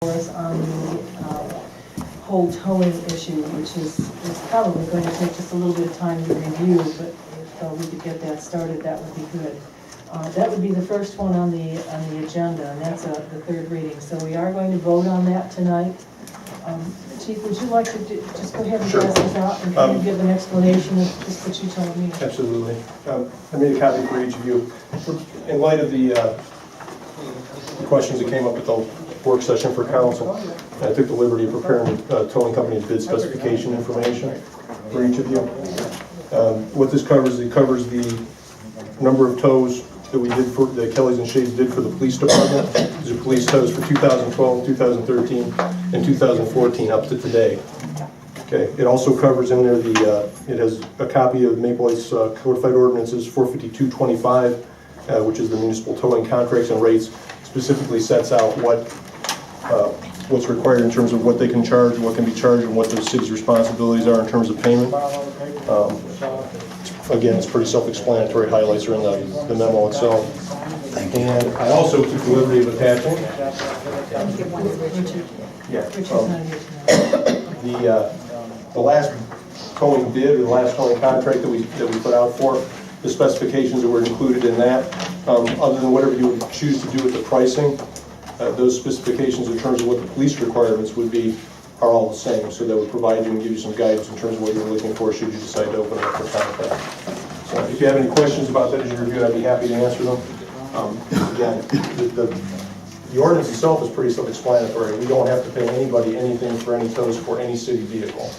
us on the whole towing issue, which is probably going to take just a little bit of time to review, but if we could get that started, that would be good. That would be the first one on the agenda, and that's the third reading. So we are going to vote on that tonight. Chief, would you like to just go ahead and Sure. pass this out and kind of give an explanation of just what you told me? Absolutely. I made a copy for each of you. In light of the questions that came up at the work session for council, I took the liberty of preparing towing company's bid specification information for each of you. What this covers, it covers the number of tows that we did for, that Kelly's and Shades did for the police department. These are police tows for 2012, 2013, and 2014 up to today. Okay. It also covers in there it has a copy of Maple Light's codified ordinances 45225, which is the municipal towing contracts and rates. Specifically sets out what's required in terms of what they can charge, what can be charged, and what the city's responsibilities are in terms of payment. Again, it's pretty self-explanatory. Highlights are in the memo itself. And I also took the liberty of attaching. Yeah. The last towing bid, or the last towing contract that we put out for, the specifications that were included in that, other than whatever you would choose to do with the pricing, those specifications in terms of what the police requirements would be are all the same. So that would provide you and give you some guidance in terms of what you're looking for should you decide to open it up for contract. So if you have any questions about that as you review it, I'd be happy to answer them. Again, the ordinance itself is pretty self-explanatory. We don't have to pay anybody anything for any tows for any city vehicle.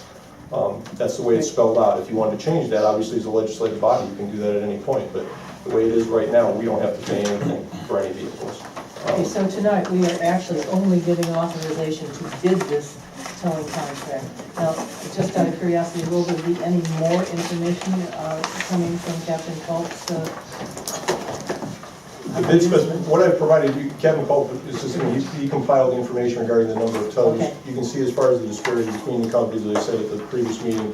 That's the way it's spelled out. If you want to change that, obviously as a legislative body, you can do that at any point. But the way it is right now, we don't have to pay anything for any vehicles. Okay, so tonight we are actually only giving authorization to bid this towing contract. Now, just out of curiosity, will there be any more information coming from Captain Caucus? What I've provided you, Captain Caucus, he compiled the information regarding the number of tows. Okay. You can see as far as the disparity between the companies, as I said at the previous meeting,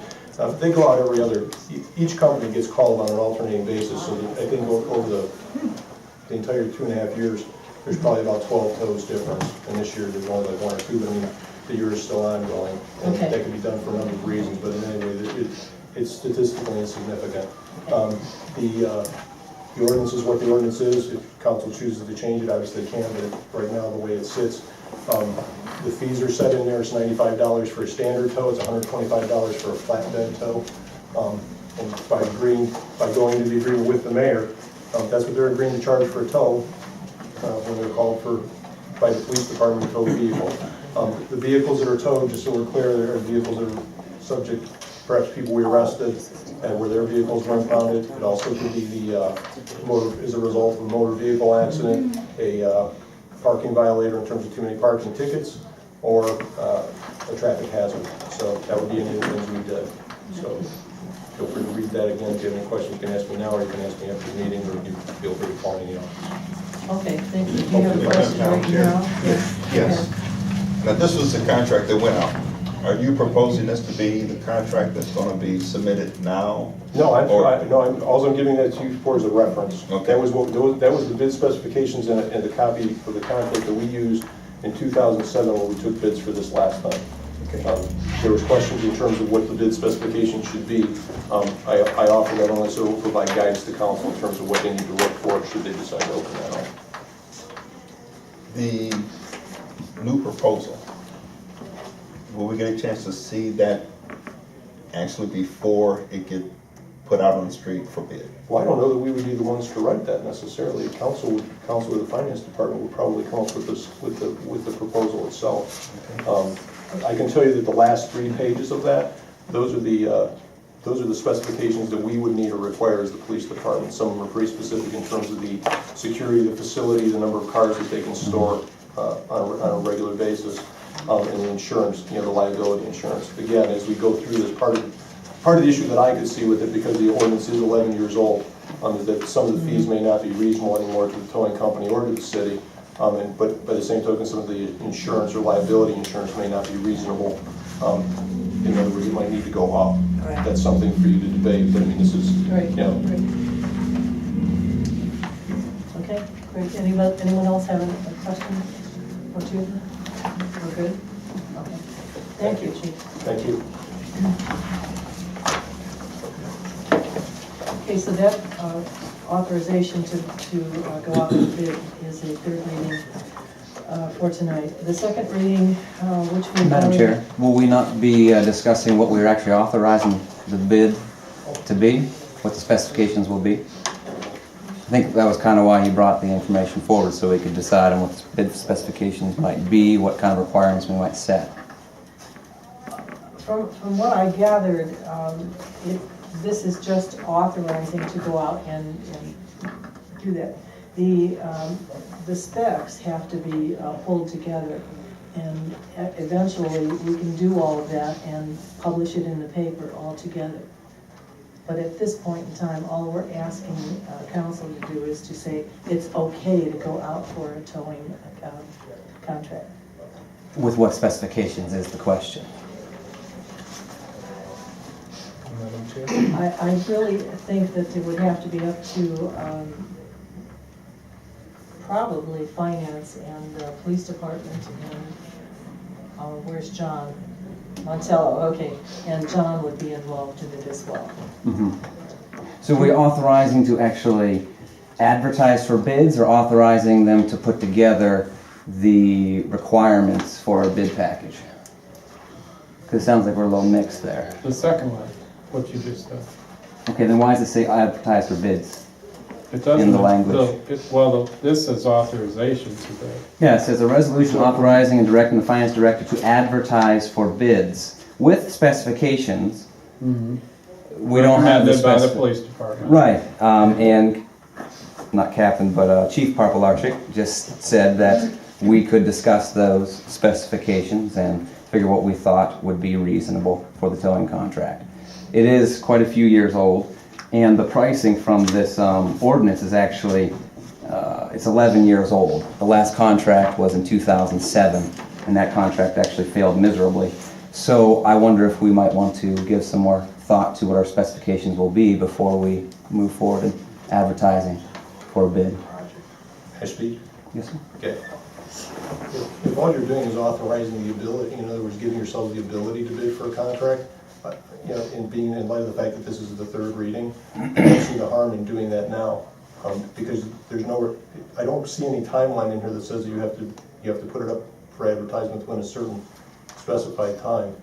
they go out every other, each company gets called on an alternating basis. So that I think over the entire 2.5 years, there's probably about 12 tows difference. And this year there's only like 1 or 2, but I mean, the year is still ongoing. And okay. that can be done for a number of reasons, but in any way, it's statistically insignificant. The ordinance is what the ordinance is. If council chooses to change it, obviously they can, but right now, the way it sits, the fees are set in there. It's $95 for a standard tow. It's $125 for a flatbed tow. And by going to the agreement with the mayor, that's what they're agreeing to charge for a tow when they're called by the police department to tow the vehicle. The vehicles that are towed, just so we're clear, there are vehicles that are subject, perhaps people we arrested, and where their vehicles were impounded. It also could be as a result of a motor vehicle accident, a parking violator in terms of too many parking tickets, or a traffic hazard. So that would be any of the things we did. So feel free to read that again. If you have any questions, you can ask me now, or you can ask me after the meeting, or you feel free to call me in the office. Okay, thank you. Do you have a question right now? Yes. Now, this was the contract that went out. Are you proposing this to be the contract that's going to be submitted now? No, all I'm giving that to you for is a reference. Okay. That was the bid specifications and the copy for the contract that we used in 2007 when we took bids for this last time. Okay. There was questions in terms of what the bid specification should be. I offer that only so it will provide guidance to council in terms of what they need to look for should they decide to open that up. The new proposal, will we get a chance to see that actually before it get put out on the street for bid? Well, I don't know that we would be the ones to write that necessarily. Council or the finance department would probably come up with this with the proposal itself. Okay. I can tell you that the last 3 pages of that, those are the specifications that we would need or require as the police department. Some of them are pretty specific in terms of the security of the facility, the number of cars that they can store on a regular basis, and the insurance, the liability insurance. Again, as we go through this, part of the issue that I could see with it, because the ordinance is 11 years old, is that some of the fees may not be reasonable anymore to the towing company or to the city. But by the same token, some of the insurance or liability insurance may not be reasonable. In other words, it might need to go up. Right. That's something for you to debate. But I mean, this is, right. Right. Okay, great. Anyone else have a question or two? We're good? Okay. Thank you, Chief. Thank you. Okay, so that authorization to go out with bid is a third reading for tonight. The second reading, which we... Madam Chair, will we not be discussing what we're actually authorizing the bid to be? What the specifications will be? I think that was kind of why he brought the information forward, so we could decide on what the bid specifications might be, what kind of requirements we might set. From what I gathered, this is just authorizing to go out and do that. The specs have to be pulled together, and eventually we can do all of that and publish it in the paper all together. But at this point in time, all we're asking council to do is to say it's okay to go out for a towing contract. With what specifications is the question? Madam Chair? I really think that it would have to be up to probably finance and police department and where's John? Montello, okay, and John would be involved in it as well. Mm-hmm. So we're authorizing to actually advertise for bids, or authorizing them to put together the requirements for a bid package? Because it sounds like we're a little mixed there. The second one, what you just said. Okay, then why does it say advertise for bids? It doesn't. In the language. This is authorization today. Yeah, it says a resolution authorizing and directing the finance director to advertise for bids with specifications. Mm-hmm. We don't have the by the police department. Right, and not Captain, but Chief Parpalarchik just said that we could discuss those specifications and figure what we thought would be reasonable for the towing contract. It is quite a few years old. And the pricing from this ordinance is actually, it's 11 years old. The last contract was in 2007, and that contract actually failed miserably. So I wonder if we might want to give some more thought to what our specifications will be before we move forward in advertising for a bid. I speak? Yes, sir. Okay. If all you're doing is authorizing the ability, in other words, giving yourselves the ability to bid for a contract, in being in light of the fact that this is the third reading, I don't see the harm in doing that now, because there's I don't see any timeline in here that says that you have to put it up for advertisement within a certain specified time.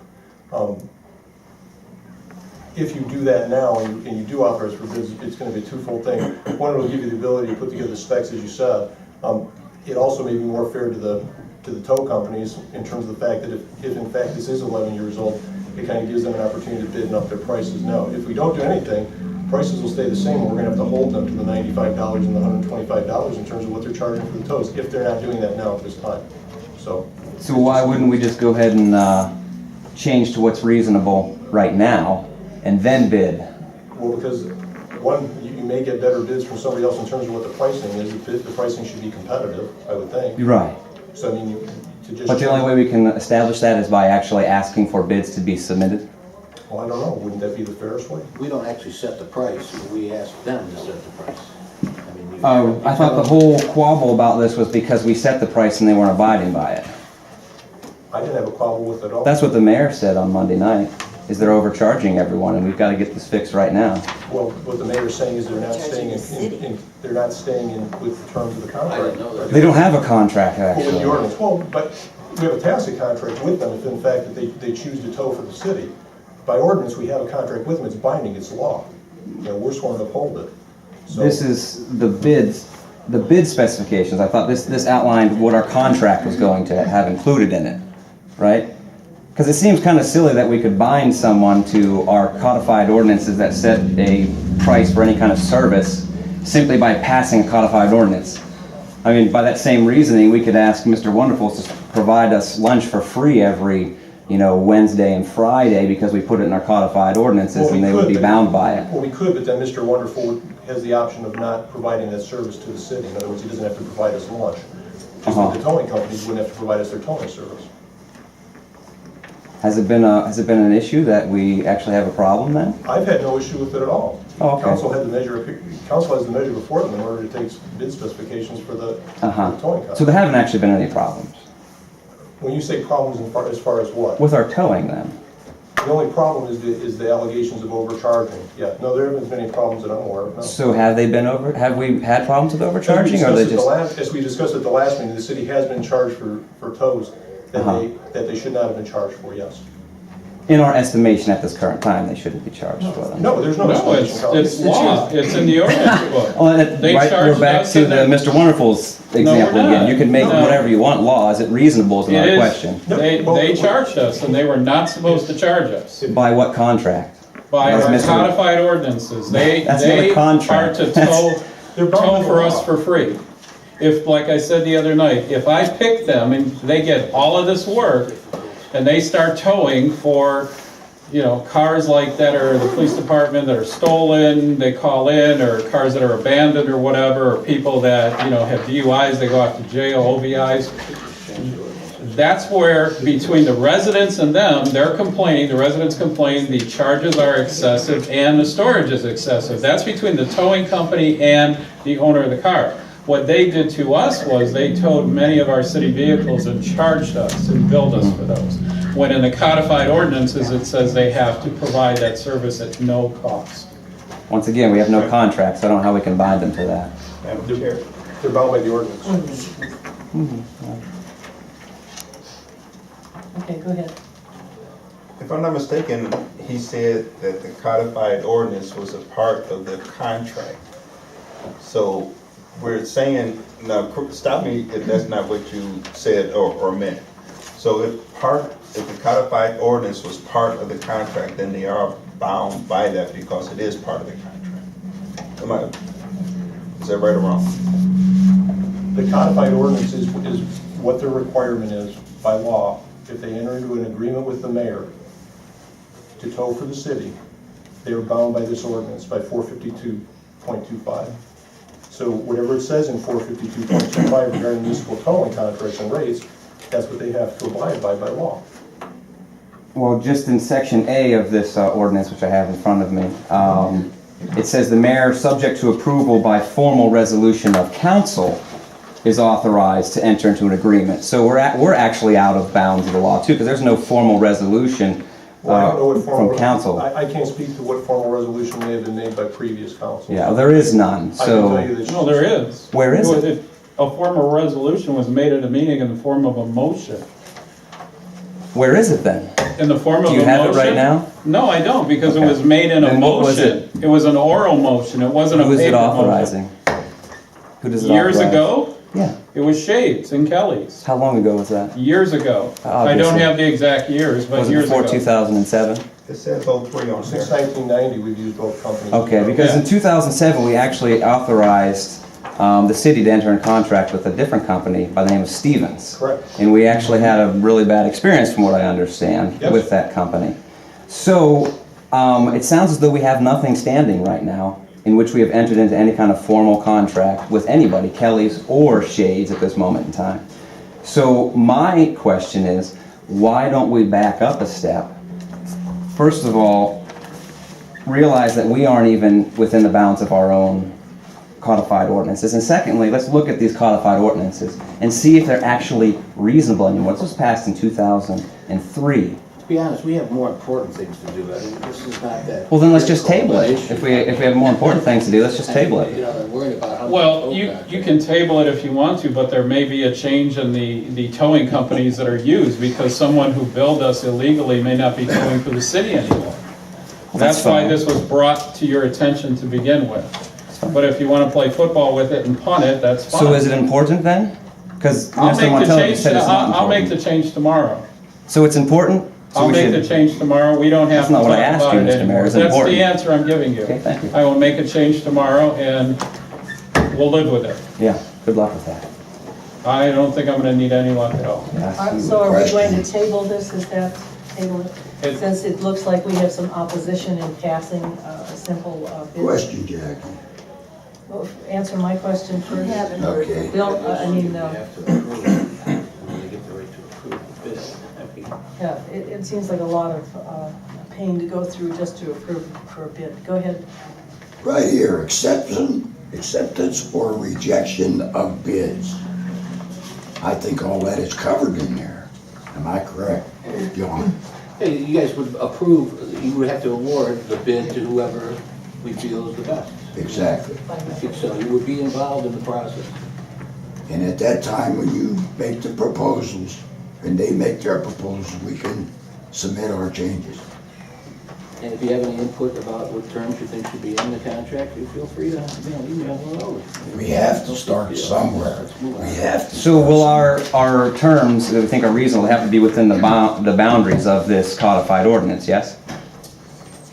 If you do that now and you do authorize for bids, it's going to be a twofold thing. One, it'll give you the ability to put together the specs, as you said. It also may be more fair to the tow companies in terms of the fact that if in fact this is 11 years old, it kind of gives them an opportunity to bid and up their prices now. If we don't do anything, prices will stay the same, and we're going to have to hold them to the $95 and the $125 in terms of what they're charging for the tows, if they're not doing that now at this time. So why wouldn't we just go ahead and change to what's reasonable right now and then bid? Well, because one, you may get better bids from somebody else in terms of what the pricing is. The pricing should be competitive, I would think. You're right. So I mean, to just... But the only way we can establish that is by actually asking for bids to be submitted? Well, I don't know. Wouldn't that be the fairest way? We don't actually set the price, we ask them to set the price. I mean, I thought the whole quabble about this was because we set the price and they weren't abiding by it. I didn't have a quabble with it at all. That's what the mayor said on Monday night, is they're overcharging everyone and we've got to get this fixed right now. Well, what the mayor's saying is they're not staying they're not staying in with the terms of the contract. I didn't know that. They don't have a contract, Well, with the actually. ordinance. Well, but we have a tacit contract with them if in fact that they choose to tow for the city. By ordinance, we have a contract with them. It's binding. It's law. We're sworn to uphold it. So, This is the bid specifications. I thought this outlined what our contract was going to have included in it, right? Because it seems kind of silly that we could bind someone to our codified ordinances that set a price for any kind of service simply by passing a codified ordinance. I mean, by that same reasoning, we could ask Mr. Wonderful to provide us lunch for free every, Wednesday and Friday because we put it in our codified ordinances and they would be bound by it. Well, we could, but then Mr. Wonderful has the option of not providing that service to the city. In other words, he doesn't have to provide us lunch. Just like the towing companies wouldn't have to provide us their towing service. Has it been an issue that we actually have a problem then? I've had no issue with it at all. Oh, okay. Council has the measure before them in order to take bid specifications for the towing company. So there haven't actually been any problems? When you say problems as far as what? with our towing then? The only problem is the allegations of overcharging. Yeah, no, there haven't been any problems that I'm aware of, no. So have we had problems with overcharging, or As they we just? As we discussed at the last meeting, the city has been charged for tows that Uh-huh. that they should not have been charged for, yes. In our estimation at this current time, they shouldn't be charged for them. No, there's no No, explanation. it's, Carl. it's law, it's in the ordinance book. Well, and They right, charged we're back us to and the then- Mr. Wonderful's example we're again. not. You can make No. whatever you want law. Is it reasonable is It another is, question. they charged us, and they were not supposed to charge us. By what contract? By That's our Mr. codified ordinances, they That's not a are contract. to They're bound tow by for law. us for free. If, like I said the other night, if I pick them and they get all of this work, and they start towing for, you know, cars like that are the police department that are stolen, they call in, or cars that are abandoned or whatever, or people that, you know, have DUIs, they go off to jail, OVIs. That's where, between the residents and them, they're complaining, the residents complain, the charges are excessive and the storage is excessive. That's between the towing company and the owner of the car. What they did to us was they towed many of our city vehicles and charged us and billed us for those. When in the codified ordinances, it says they have to provide that service at no cost. Once again, we have no contract, so I don't know how we can bind them to that. Madam Chair. They're bound by the ordinance. Okay, go ahead. If I'm not mistaken, he said that the codified ordinance was a part of the contract. So we're saying, now, stop me if that's not what you said or meant. So if the codified ordinance was part of the contract, then they are bound by that because it is part of the contract. Is that right or wrong? The codified ordinance is what their requirement is by law. If they enter into an agreement with the mayor to tow for the city, they are bound by this ordinance, by 452.25. So whatever it says in 452.25 regarding municipal towing contracts and rates, that's what they have to abide by law. Well, just in section A of this ordinance, which I have in front of me, it says the mayor, subject to approval by formal resolution of council, is authorized to enter into an agreement. So we're actually out of bounds of the law too, because there's no formal resolution Well, I don't know what from council. I can't speak to what formal resolution may have been made by previous councils. Yeah, there is none. I can tell you So that. No, there is. Where is it? A formal resolution was made at a meeting in the form of a motion. where is it then? In the form of a Do motion? you have it right now? No, I don't, because it Okay. was made in a Then what was motion. It was an oral motion, it wasn't a Who is it paper motion. authorizing? Who does it authorize? Years ago, Yeah. it was Shades and Kelly's. How long ago was that? Years ago. I don't Obviously. have the exact years, but Was it years before ago. 2007? It says 03 on Since here. 1990, we've used both companies. Okay, because in 2007, we actually authorized the city to enter in contract with a different company by the name of Stevens. Correct. And we actually had a really bad experience, from what I understand, Yes. with that company. So it sounds as though we have nothing standing right now in which we have entered into any kind of formal contract with anybody, Kelly's or Shades, at this moment in time. So my question is, why don't we back up a step? First of all, realize that we aren't even within the bounds of our own codified ordinances. And secondly, let's look at these codified ordinances and see if they're actually reasonable anymore. This was passed in 2003. To be honest, we have more important things to do. I mean, this is not that. Well, then let's just table it. issue. If we have more important things to do, let's just table You it. know, they're worried about how much. Well, tow you contract. can table it if you want to, but there may be a change in the towing companies that are used, because someone who billed us illegally may not be towing for the city anymore. that's That's why fine. this was brought to your attention to begin with. But if you want to play football with it and punt it, that's fine. So is it important then? Because I'll Mr. make the Montello change, said it's not I'll make the important. change tomorrow. So it's important? So I'll we make should- the change tomorrow, we don't have That's to not talk what I asked about you, it Mr. Mayor. anymore. It's That's important. the answer I'm giving you. Okay, thank you. I will make a change tomorrow and we'll live with it. Yeah, good luck with that. I don't think I'm gonna need any luck at all. Yes. So are we going to table this, is that, table it? It- Since it looks like we have some opposition in passing a simple bid. Question, Jackie. Well, answer my question first. Okay. Bill, I mean, They have to approve it. They get the right to approve the bid. I mean, yeah, it seems like a lot of pain to go through just to approve for a bid. Go ahead. Right here, acceptance or rejection of bids. I think all that is covered in there. Am I correct, John? Hey, you guys would approve, you would have to award the bid to whoever we feel is the best. Exactly. So you would be involved in the process. And at that time, when you make the proposals, and they make their proposals, we can submit our changes. And if you have any input about what terms you think should be in the contract, you feel free to, email it over. We have to start somewhere. We have to. So will our terms that we think are reasonable have to be within the boundaries of this codified ordinance, yes?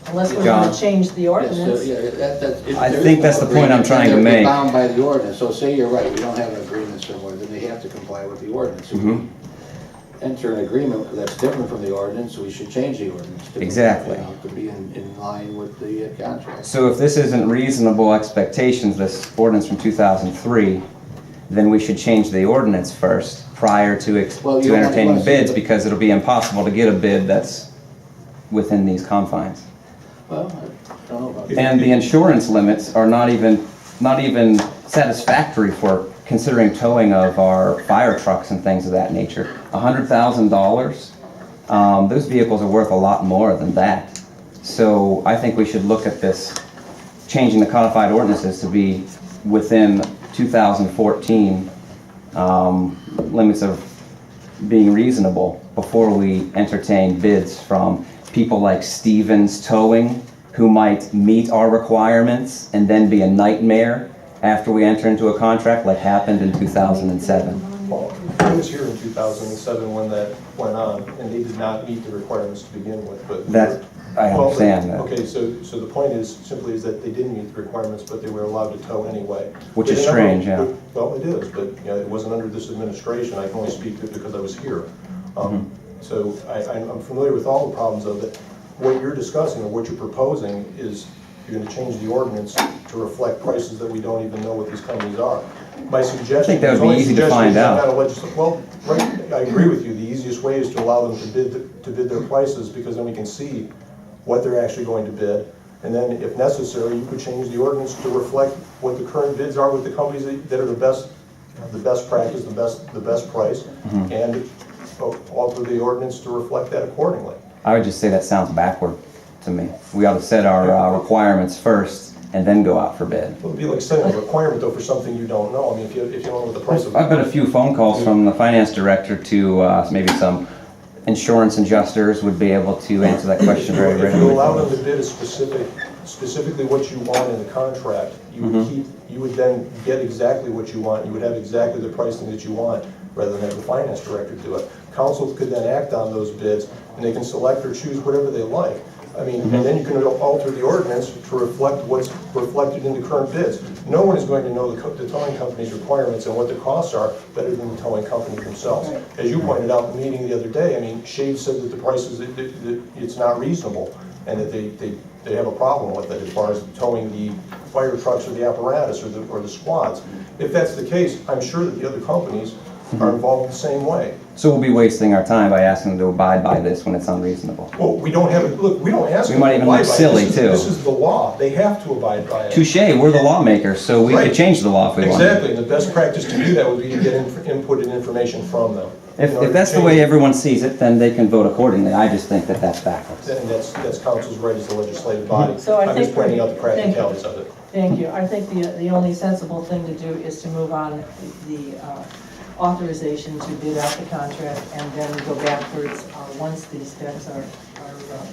Unless we're John. gonna change the Yes, so, ordinance. yeah, that's. if I there think is that's no the point I'm agreement, trying to then they're make. bound by the ordinance, so say you're right, we don't have an agreement somewhere, then they have to comply with the ordinance. If we enter an agreement that's different from the ordinance, we should change the ordinance. to- Exactly. To be in line with the contract. So if this isn't reasonable expectations, this ordinance from 2003, then we should change the ordinance first prior to Well, you to don't entertaining want to- bids, because it'll be impossible to get a bid that's within these confines. Well, I don't know about that. And the insurance limits are not even satisfactory for considering towing of our fire trucks and things of that nature. $100,000, those vehicles are worth a lot more than that. So I think we should look at this, changing the codified ordinances to be within 2014 limits of being reasonable before we entertain bids from people like Stevens Towing, who might meet our requirements and then be a nightmare after we enter into a contract, like happened in 2007. Well, I was here in 2007 when that went on, and they did not meet the requirements to begin with, but. That, I Well, understand that, Okay, so the point is simply is that they didn't meet the requirements, but they were allowed to tow anyway. which is They never- strange, yeah. Well, it is, but, you know, it wasn't under this administration, I can only speak to it because I was here. So I'm familiar with all the problems of it. What you're discussing, or what you're proposing, is you're gonna change the ordinance to reflect prices that we don't even know what these companies are. My suggestion. I think that would be the only easy to suggestion find is out. not a well, right, I agree with you, the easiest way is to allow them to bid their prices, because then we can see what they're actually going to bid. And then, if necessary, you could change the ordinance to reflect what the current bids are with the companies that are the best practice, the best price, and alter the ordinance to reflect that accordingly. I would just say that sounds backward to me. We ought to set our requirements first and then go out for bid. It would be like setting a requirement, though, for something you don't know. I mean, if you don't know what the price of. I've got a few phone calls from the finance director to maybe some insurance adjusters would be able to answer that question very If readily. you allow them to bid specifically what you want in the contract, you would then get exactly what you want, you would have exactly the pricing that you want, rather than have the finance director do it. Council could then act on those bids, and they can select or choose whatever they like. I mean, and then you can alter the ordinance to reflect what's reflected in the current bids. No one is going to know the towing company's requirements and what the costs are better than the towing company themselves. As you pointed out in the meeting the other day, I mean, Shade said that the prices, it's not reasonable, and that they have a problem with it as far as towing the fire trucks or the apparatus or the squads. If that's the case, I'm sure that the other companies are involved the same way. So we'll be wasting our time by asking them to abide by this when it's unreasonable. Well, we don't have, look, we don't ask We them might to even abide look by it. silly, This is- too. This is the law, they have to abide by it. Touche, we're the lawmakers, so we Right. could change the law if we want. Exactly, and the best practice to do that would be to get input and information from them. In order If that's to the way change it. everyone sees it, then they can vote accordingly. I just think that that's backwards. And that's council's right as the legislative body. So I I'm just think pointing out the thank you. practicalities of it. Thank you. I think the only sensible thing to do is to move on the authorization to bid out the contract and then go backwards once these steps are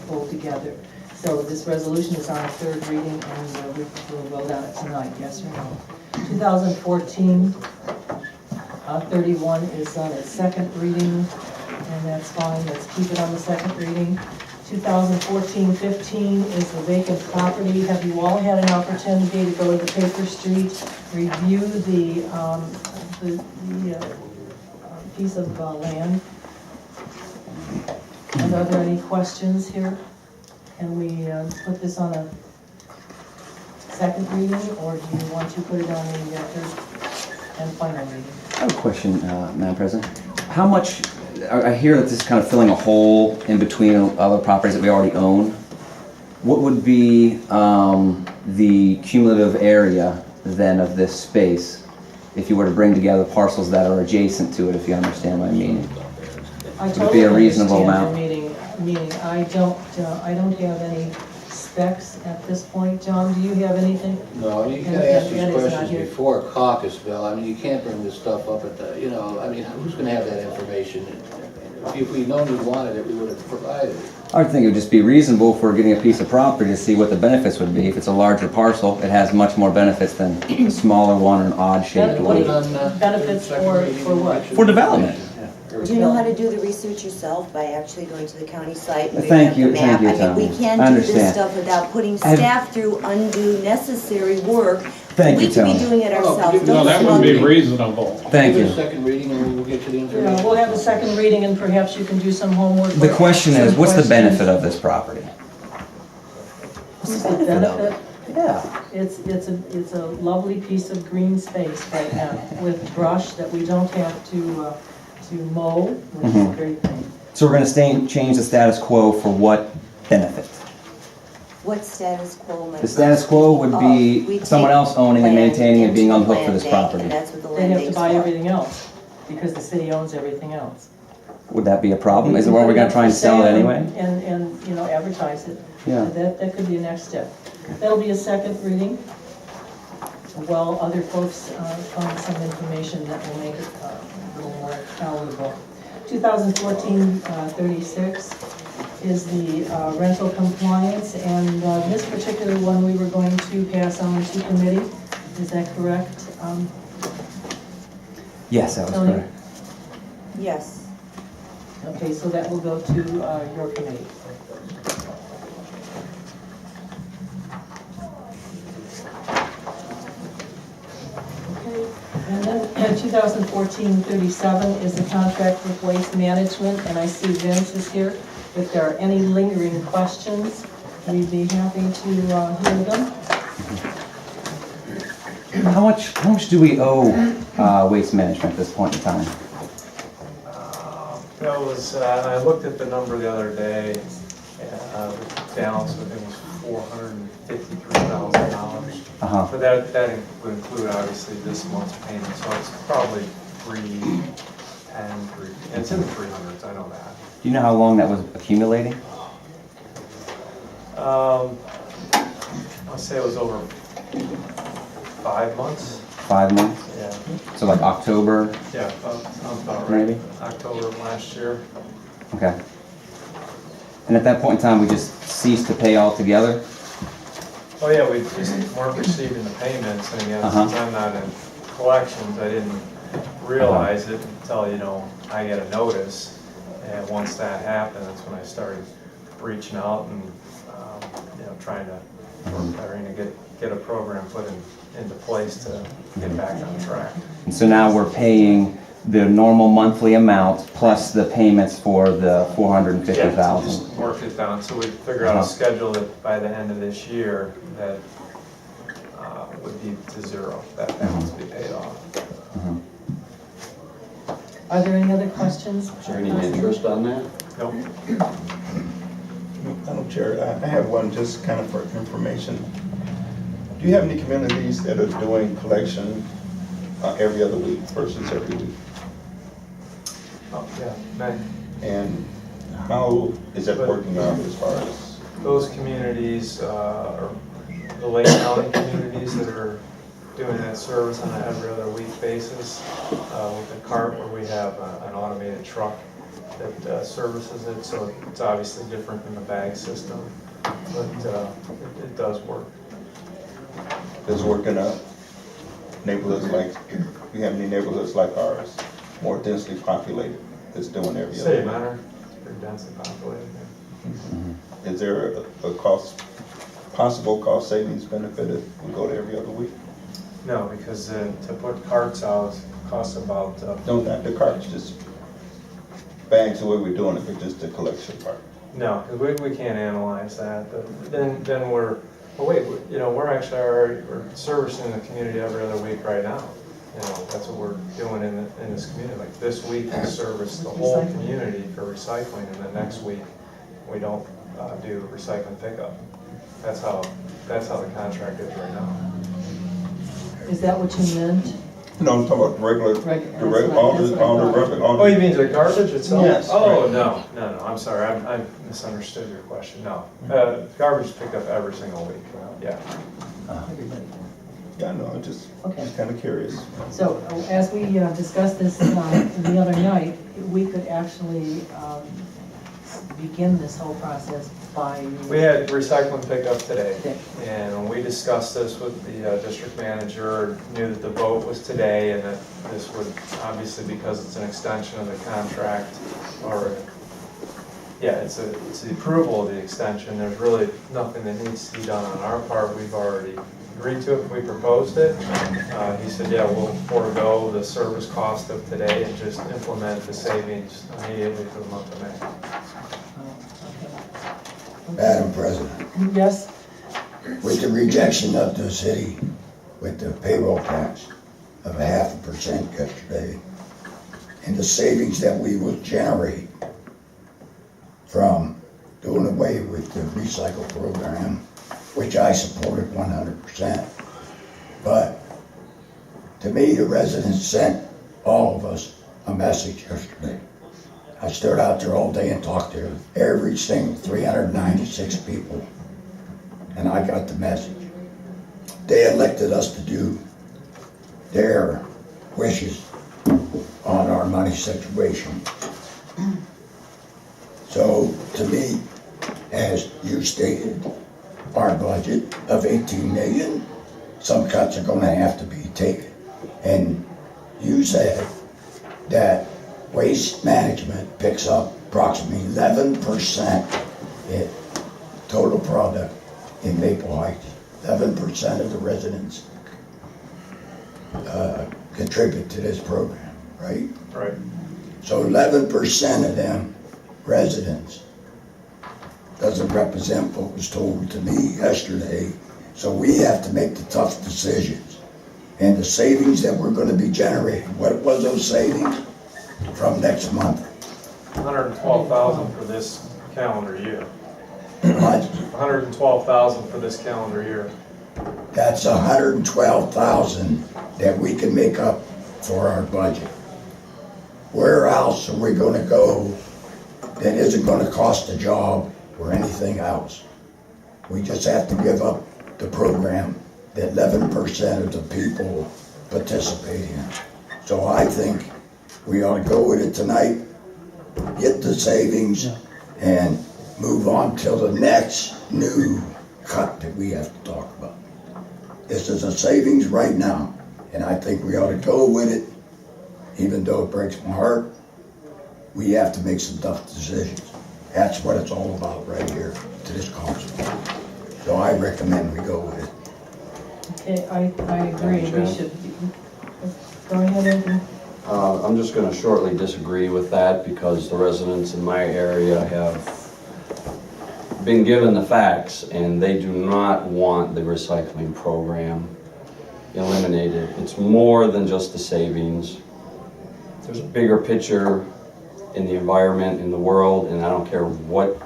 pulled together. So this resolution is on a third reading, and we will vote on it tonight, yes or no. 2014 31 is on its second reading, and that's fine. Let's keep it on the second reading. 2014-15 is the vacant property. Have you all had an opportunity to go to the paper street, review the piece of land? And are there any questions here? Can we put this on a second reading, or do you want to put it on the third and final reading? I have a question, Madam President. How much, I hear that this is kind of filling a hole in between other properties that we already own. What would be the cumulative area then of this space if you were to bring together parcels that are adjacent to it, if you understand my meaning? I would be a totally reasonable understand amount. your meaning, I don't have any specs at this point. John, do you have anything? No, I mean, you And- gotta ask and these Ed is not questions here. before caucus, Bill. I mean, you can't bring this stuff up at the, I mean, who's gonna have that information? If we'd known you wanted it, we would have provided it. I would think it would just be reasonable for getting a piece of property to see what the benefits would be. If it's a larger parcel, it has much more benefits than a smaller one or an odd shaped What one. is- Benefits for what? For development. Do you know how to do the research yourself by actually going to the county site? and Thank you, reading up thank the you, map? I mean, Tony. we can't I do this understand. stuff without putting I've- staff through undue necessary work. Thank you, We could be Tony. doing it Oh, ourselves. no, No, Don't that wouldn't be smuggle- reasonable. Thank Give you. it a second reading and we'll get you the Yeah, information. we'll have a second reading and perhaps you can do some homework. The question is, Some what's the questions. benefit of this property? What's the benefit? Yeah. It's a lovely piece of green space right now with brush that we don't have to mow, which is a great thing. So we're gonna change the status quo for what benefit? What status quo? The status quo would Oh, be we someone take else owning and land maintaining and being into on the hook for land this bank, property. And that's what the They land have to bank's buy for. everything else because the city owns everything else. Would that be a problem? Is it where we're gonna try and sell it anyway? And, advertise it. Yeah. That could be a next step. That'll be a second reading. While other folks find some information that will make it a little more palatable. 2014-36 is the rental compliance, and this particular one we were going to pass on to committee. Is that correct? Yes, that was Tony? correct. Yes. Okay, so that will go to your committee. Okay, and then 2014-37 is the contract with waste management, and I see Vince is here. If there are any lingering questions, we'd be happy to hear them. How much do we owe Waste Management at this point in time? That was, I looked at the number the other day, the balance of it was $453,000. Uh-huh. But that would include obviously this month's payment, so it's probably 310, it's in the 300s, I know that. Do you know how long that was accumulating? I'll say it was over 5 months. 5 months? Yeah, So like October, yeah, sounds about right. maybe? October of last year. Okay. And at that point in time, we just ceased to pay altogether? Oh yeah, we just weren't receiving the payments, and again, Uh-huh. since I'm not in collections, I didn't realize it until, I get a notice. And once that happened, that's when I started reaching out and, trying to get a program put into place to get back on track. And so now we're paying the normal monthly amount plus the payments for the Yeah, $450,000. just worked it down, so we figured out a schedule that by the end of this year, that would be to zero, that balance would be paid off. Mhm. Are there any other questions? Is there any interest on that? Nope. Madam Chair, I have one just kind of for information. Do you have any communities that are doing collection every other week versus every week? Oh, yeah, man. And how is that working out as far as? Those communities are the Lake County communities that are doing that service on an every other week basis. With the cart, where we have an automated truck that services it, so it's obviously different than the bag system, but it does work. Is working out neighborhoods like, we have any neighborhoods like ours, more densely populated, that's doing every other Same week? manner, pretty densely populated. Is there a possible cost savings benefit if we go to every other week? No, because to put carts out costs about, No, not the carts, just bags, the way we're doing it, but just the collection part. no, because we can't analyze that. But then we're, oh wait, we're actually we're servicing the community every other week right now. That's what we're doing in this community. Like this week, we service the whole community for recycling, and the next week, we don't do recycling pickup. That's how the contract is right now. Is that what you meant? No, I'm talking about Regular, the that's regular, what- all that's the, what I all the thought. regular, all Oh, you the. mean the garbage itself? Yes, Oh, right. no, I'm sorry, I misunderstood your question, no. Garbage is picked up every single week, yeah. Everybody. Yeah, no, I'm just Okay. kind of curious. So as we discussed this the other night, we could actually begin this whole process by. We had recycling pickup today, Okay. and when we discussed this with the district manager, knew that the vote was today, and that this would, obviously because it's an extension of the contract, or, yeah, it's the approval of the extension, there's really nothing that needs to be done on our part, we've already agreed to it, we proposed it. He said, yeah, we'll forego the service cost of today and just implement the savings immediately for the month of May. Madam President, Yes, with the rejection of the city with the payroll tax of 0.5% yesterday, and the savings that we will generate from doing away with the recycle program, which I supported 100%. But to me, the residents sent all of us a message yesterday. I stood out there all day and talked to every single 396 people, and I got the message. They elected us to do their wishes on our money situation. So to me, as you stated, our budget of 18 million, some cuts are gonna have to be taken. And you said that waste management picks up approximately 11% in total product in Maple Heights. 11% of the residents contribute to this program, right? Right. So 11% of them residents doesn't represent what was told to me yesterday. So we have to make the tough decisions. And the savings that we're gonna be generating, what was those savings from next month? 112,000 for this calendar year. What? 112,000 for this calendar year. That's 112,000 that we can make up for our budget. Where else are we gonna go that isn't gonna cost a job or anything else? We just have to give up the program that 11% of the people participate in. So I think we ought to go with it tonight, get the savings, and move on till the next new cut that we have to talk about. This is a savings right now, and I think we ought to go with it, even though it breaks my heart. We have to make some tough decisions. That's what it's all about right here to this council. So I recommend we go with it. okay, I agree, we should, go ahead, Andrew. I'm just going to shortly disagree with that because the residents in my area have been given the facts and they do not want the recycling program eliminated. It's more than just the savings. There's a bigger picture in the environment, in the world, and I don't care what,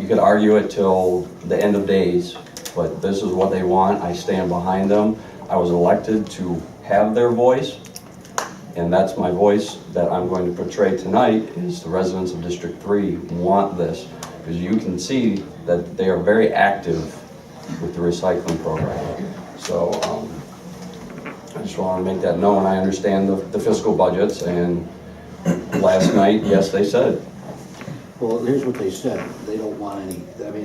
you could argue it till the end of days, but this is what they want. I stand behind them. I was elected to have their voice. And that's my voice that I'm going to portray tonight is the residents of District 3 want this. Because you can see that they are very active with the recycling program. So I just want to make that known. I understand the fiscal budgets and last night, yes, they said. Well, here's what they said, they don't want any, I mean,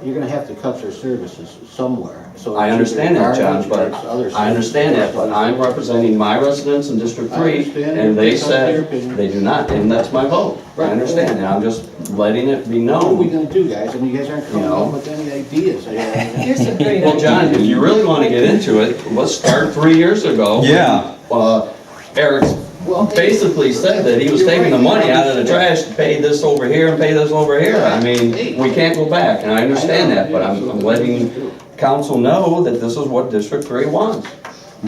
you're gonna have to cut their services somewhere, so. I understand that, John, but it's other I understand that, but I'm representing my residents in District 3 I understand. and they That's their said opinion. they do not, and that's my vote. I Right. understand, and I'm just letting it be What are we known. gonna do, guys? I mean, you guys aren't coming up with any ideas. Here's a great Well, idea. John, if you really want to get into it, let's start 3 years ago. Yeah. Eric basically said that he was taking the money out of the trash to pay this over here and pay this over here. I mean, we can't go back, and I understand that, but I'm letting council know that this is what District 3 wants.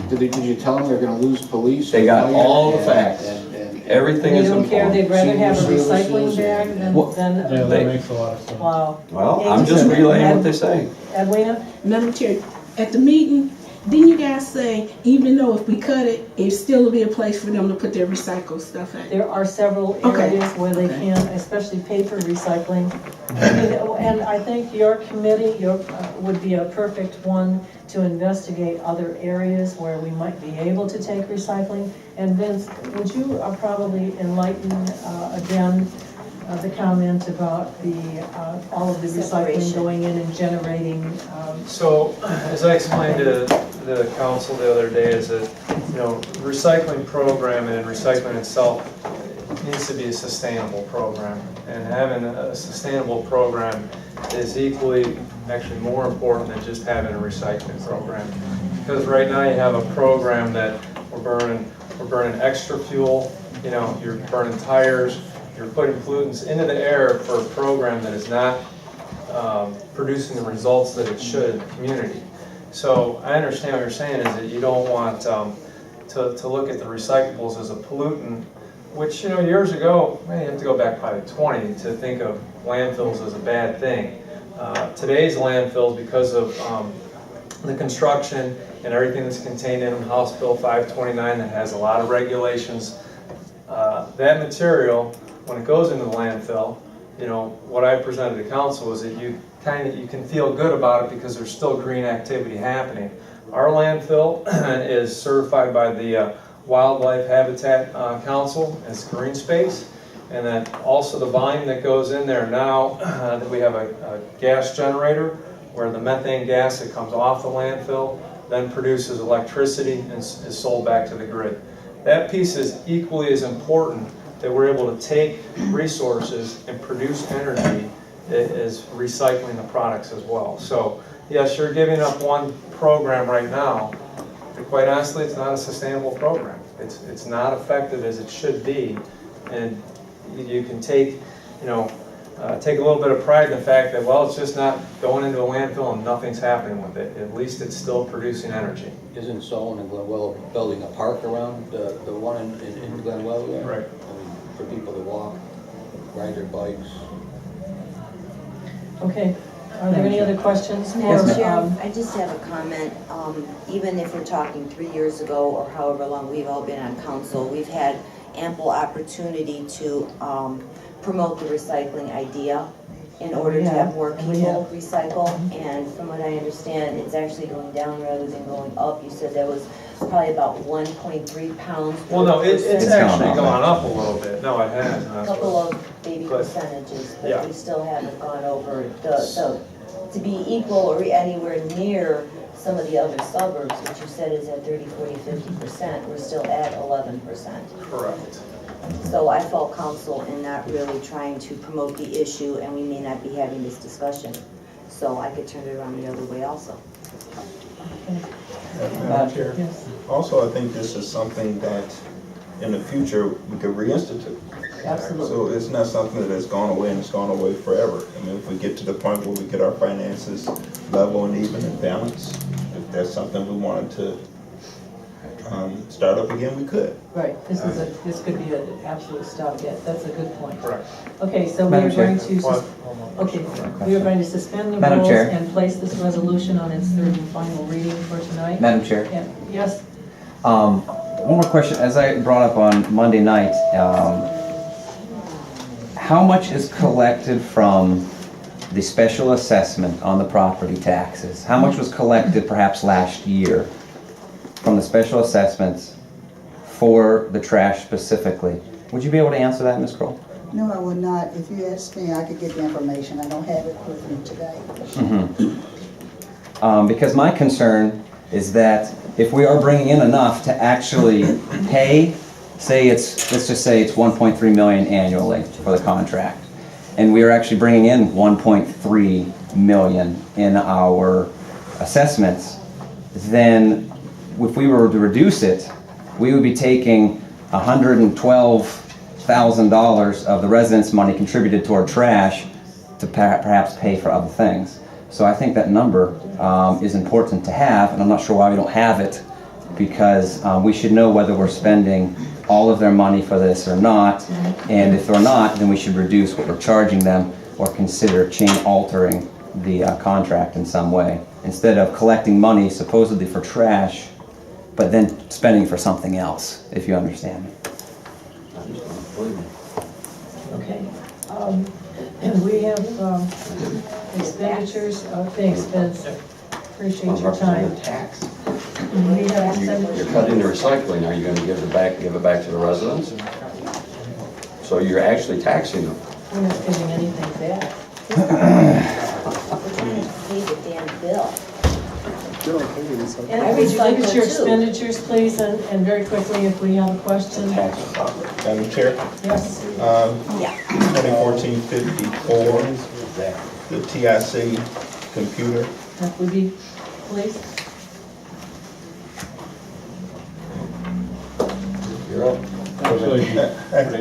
Did you tell them they're gonna lose police? They got fire, all the and- facts. and- Everything They is don't care, informed. they'd rather have a Senior recycling services bag than, Yeah, They- that makes a lot of sense. wow. Well, I'm just relaying what they say. Edwina? Madam Chair, at the meeting, didn't you guys say, even though if we cut it, it still will be a place for them to put their recycled stuff at? There are several Okay. areas where they can, especially paper recycling. And I think your committee would be a perfect one to investigate other areas where we might be able to take recycling. And Vince, would you probably enlighten again the comment about all of the recycling Separation. going in and generating? So, as I explained to the council the other day, is that, recycling program and recycling itself needs to be a sustainable program. And having a sustainable program is equally, actually more important than just having a recycling program. Because right now you have a program that we're burning extra fuel, you're burning tires, you're putting pollutants into the air for a program that is not producing the results that it should in the community. So I understand what you're saying is that you don't want to look at the recyclables as a pollutant, which, years ago, you have to go back probably 20 to think of landfills as a bad thing. Today's landfills, because of the construction and everything that's contained in them, House Bill 529 that has a lot of regulations, that material, when it goes into the landfill, what I presented to council is that you can feel good about it because there's still green activity happening. Our landfill is certified by the Wildlife Habitat Council as green space, and then also the volume that goes in there now that we have a gas generator where the methane gas that comes off the landfill then produces electricity and is sold back to the grid. That piece is equally as important, that we're able to take resources and produce energy as recycling the products as well. So yes, you're giving up one program right now, but quite honestly, it's not a sustainable program. It's not effective as it should be, and you can take a little bit of pride in the fact that, well, it's just not going into a landfill and nothing's happening with it. At least it's still producing energy. Isn't Solon and Glenwell building a park around the one in Glenwell there? Right. For people to walk, ride their bikes. Okay, are there any other questions? Madam for, Chair, I just have a comment. Even if we're talking 3 years ago or however long we've all been on council, we've had ample opportunity to promote the recycling idea in order to have more people recycle. And from what I understand, it's actually going down rather than going up. You said that was probably about 1.3 pounds. Well, no, it's actually gone gone up a little bit. No, it has. A couple of maybe But- percentages, yeah. but we still haven't gone over to be equal or anywhere near some of the other suburbs, which you said is at 30, 40, 50%, we're still at 11%. Correct. So I fault council in not really trying to promote the issue, and we may not be having this discussion. So I could turn it around the other way also. Madam Chair. Yes. Also, I think this is something that in the future we could reinstitute. Absolutely. So it's not something that has gone away and it's gone away forever. I mean, if we get to the point where we get our finances level and even and balanced, if that's something we wanted to start up again, we could. Right, this could be an absolute stopgap, that's a good point. Correct. Okay, so we Madam are Chair. going to, What? okay, we are going to suspend the Madam rules Chair. and place this resolution on its third and final reading for tonight. Madam Chair. And- Yes, One more question. As I brought up on Monday night, how much is collected from the special assessment on the property taxes? How much was collected perhaps last year from the special assessments for the trash specifically? Would you be able to answer that, Ms. Kroll? No, I would not. If you asked me, I could get the information. I don't have it with me today. Because my concern is that if we are bringing in enough to actually pay, let's just say it's 1.3 million annually for the contract, and we are actually bringing in 1.3 million in our assessments, then if we were to reduce it, we would be taking $112,000 of the residents' money contributed toward trash to perhaps pay for other things. So I think that number is important to have, and I'm not sure why we don't have it, because we should know whether we're spending all of their money for this or not, and if we're not, then we should reduce what we're charging them or consider altering the contract in some way. instead of collecting money supposedly for trash, but then spending for something else, if you understand me. I understand, believe me. Okay. And we have expenditures, thanks, Vince. Appreciate your time. Representative tax. We have You're expenditures. cutting the recycling, are you gonna give it back to the residents? So you're actually taxing them. We're not getting anything back. We're trying to pay the damn bill. And would you look at your expenditures, please, and very quickly, if we have a question? Tax. Madam Chair, Yes. Yeah. 2014-54, the TIC computer. That would be, please. You're up. What do I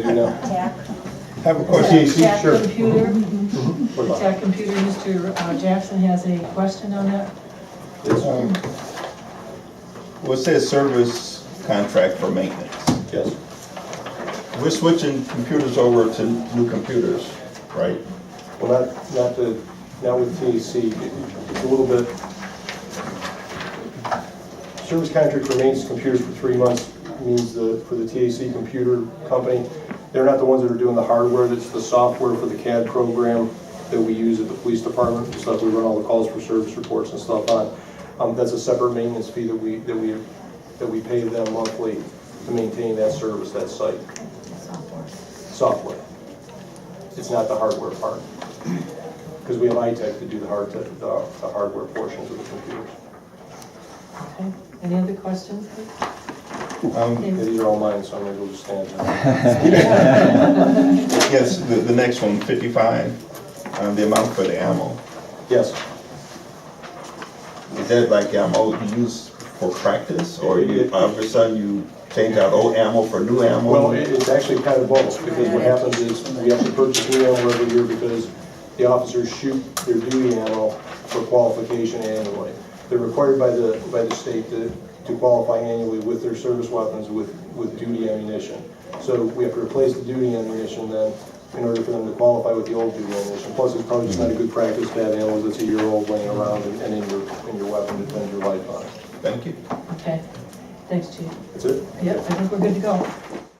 do now? TAC. Have a question. TAC sure. computer, What about it? TAC computer, Mr. Jackson has a question on that? Well, it says service contract for maintenance. Yes. We're switching computers over to new computers, right? Well, not with TAC, it's a little bit. Service contract for maintenance computers for 3 months means for the TAC computer company, they're not the ones that are doing the hardware, that's the software for the CAD program that we use at the police department, the stuff we run all the calls for service reports and stuff on. That's a separate maintenance fee that we pay them monthly to maintain that service, that site. Software. It's not the hardware part. Because we have iTech to do the hardware portions of the computers. Okay, any other questions? Yeah, these are all mine, so I'm gonna go just stand there. Yes, the next one, 55, the amount for the ammo. Yes. Is that like ammo you use for practice, or you, all of a sudden you change out old ammo for new ammo? Well, it's actually kind of both, because what happens is we have to purchase new ammo every year because the officers shoot their duty ammo for qualification annually. They're required by the state to qualify annually with their service weapons with duty ammunition. So we have to replace the duty ammunition then in order for them to qualify with the old duty ammunition. Plus, it's probably just not a good practice to have ammo that's a year old laying around and in your weapon to defend your life on it. Thank you. Okay, thanks, Chief. That's it? Yep, I think we're good to go.